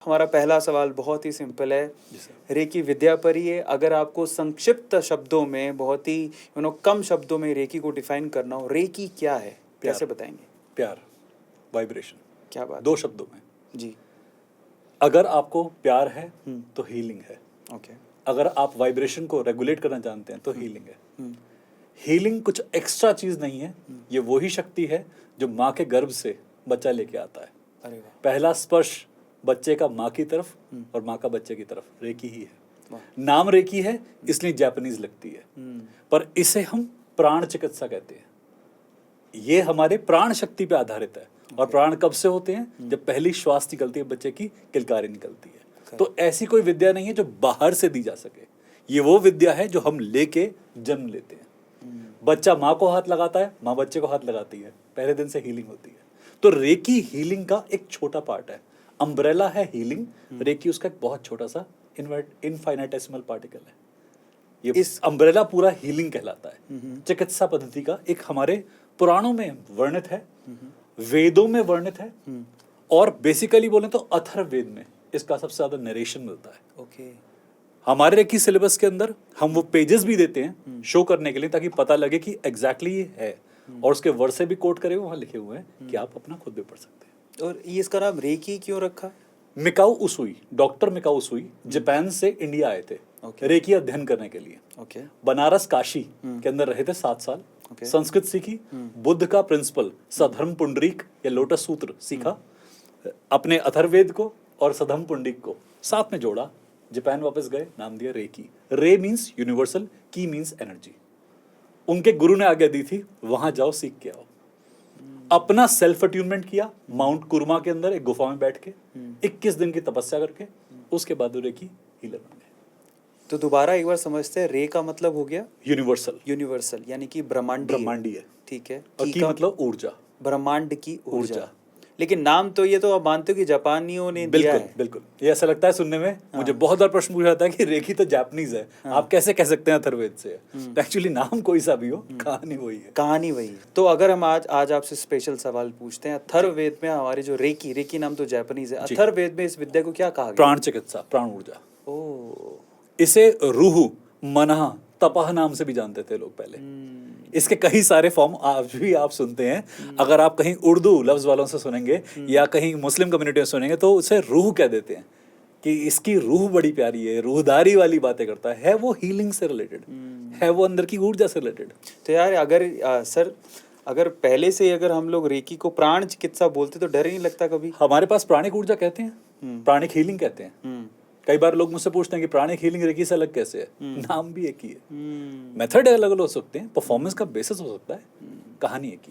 हमारा पहला सवाल बहुत ही सिंपल है। रेकी विद्या पर ही है। अगर आपको संक्षिप्त शब्दों में, बहुत ही कम शब्दों में रेकी को डिफाइन करना हो, रेकी क्या है, कैसे बताएंगे? प्यार, वाइब्रेशन। क्या बात? दो शब्दों में जी। अगर आपको प्यार है तो हीलिंग है। ओके। अगर आप वाइब्रेशन को रेगुलेट करना जानते हैं तो हीलिंग है। हीलिंग कुछ एक्स्ट्रा चीज नहीं है, ये वही शक्ति है जो माँ के गर्भ से बच्चा लेके आता है। अरे वाह। पहला स्पर्श बच्चे का माँ की तरफ और माँ का बच्चे की तरफ रेकी ही है। वाह। नाम रेकी है इसलिए जापानीज लगती है, पर इसे हम प्राण चिकित्सा कहते हैं। ये हमारे प्राण शक्ति पे आधारित है। और प्राण कब से होते हैं? जब पहली श्वास निकलती है, बच्चे की किलकारी निकलती है। तो ऐसी कोई विद्या नहीं है जो बाहर से दी जा सके। ये वो विद्या है जो हम लेके जन्म लेते हैं। बच्चा माँ को हाथ लगाता है, माँ बच्चे को हाथ लगाती है, पहले दिन से हीलिंग होती है। तो रेकी हीलिंग का एक छोटा पार्ट है। अम्ब्रेला है हीलिंग, रेकी उसका एक बहुत छोटा सा इनफाइनाइटेसिमल पार्टिकल है। ये इस अम्ब्रेला पूरा हीलिंग कहलाता है। चिकित्सा पद्धति का एक हमारे पुराणों में वर्णित है, वेदों में वर्णित है, और बेसिकली बोले तो अथर्ववेद में इसका सबसे ज्यादा नरेशन मिलता है। ओके। हमारे रेकी सिलेबस के अंदर हम वो पेजेस भी देते हैं शो करने के लिए, ताकि पता लगे कि एग्जैक्टली ये है, और उसके वर्ड से भी कोट करे वहां लिखे हुए हैं कि आप अपना खुद भी पढ़ सकते हैं। और ये इसका नाम रेकी क्यों रखा? मिकाऊ उसुई, डॉक्टर मिकाऊ उसुई जापान से इंडिया आए थे रेकी अध्ययन करने के लिए। ओके। बनारस काशी के अंदर रहे थे 7 साल। संस्कृत सीखी, बुद्ध का प्रिंसिपल सधर्म पुंडरीक या लोटस सूत्र सीखा, अपने अथर्ववेद को और सधर्म पुंडरीक को साथ में जोड़ा, जापान वापस गए, नाम दिया रेकी। रे मीन्स यूनिवर्सल, की मीन्स एनर्जी। उनके गुरु ने आज्ञा दी थी वहां जाओ, सीख के आओ। अपना सेल्फ अट्यूनमेंट किया माउंट कुरमा के अंदर एक गुफा में बैठ के 21 दिन की तपस्या करके, उसके बाद वो रेकी हीलर बन गए। तो दोबारा एक बार समझते हैं। रे का मतलब हो गया यूनिवर्सल, यूनिवर्सल यानी कि ब्रह्मांडीय। ठीक है। और की मतलब ऊर्जा, ब्रह्मांड की ऊर्जा। लेकिन नाम तो ये तो आप मानते हो कि जापानियों ने दिया है। बिल्कुल। ये ऐसा लगता है सुनने में, मुझे बहुत बार प्रश्न पूछा जाता है कि रेकी तो जापानीज है, आप कैसे कह सकते हैं अथर्ववेद से? एक्चुअली नाम कोई सा भी हो, कहानी वही है। कहानी वही है। तो अगर हम आज आपसे स्पेशल सवाल पूछते हैं, अथर्ववेद में हमारे जो रेकी नाम तो जापानीज है, अथर्ववेद में इस विद्या को क्या कहा गया? प्राण चिकित्सा, प्राण ऊर्जा। ओ। इसे रूह, मनः, तपह नाम से भी जानते थे लोग पहले। इसके कई सारे फॉर्म आज भी आप सुनते हैं। अगर आप कहीं उर्दू लफ्ज वालों से सुनेंगे या कहीं मुस्लिम कम्युनिटी में सुनेंगे तो उसे रूह कह देते हैं कि इसकी रूह बड़ी प्यारी है, रूहदारी वाली बातें करता है। वो हीलिंग से रिलेटेड है, वो अंदर की ऊर्जा से रिलेटेड। तो यार अगर सर अगर पहले से अगर हम लोग रेकी को प्राण चिकित्सा बोलते तो डर ही नहीं लगता कभी? हमारे पास प्राणिक ऊर्जा कहते हैं, प्राणिक हीलिंग कहते हैं। कई बार लोग मुझसे पूछते हैं कि प्राणिक हीलिंग रेकी से अलग कैसे है? नाम भी एक ही है, मेथड अलग अलग हो सकते हैं, परफॉर्मेंस का बेसिस हो सकता है, कहानी एक ही।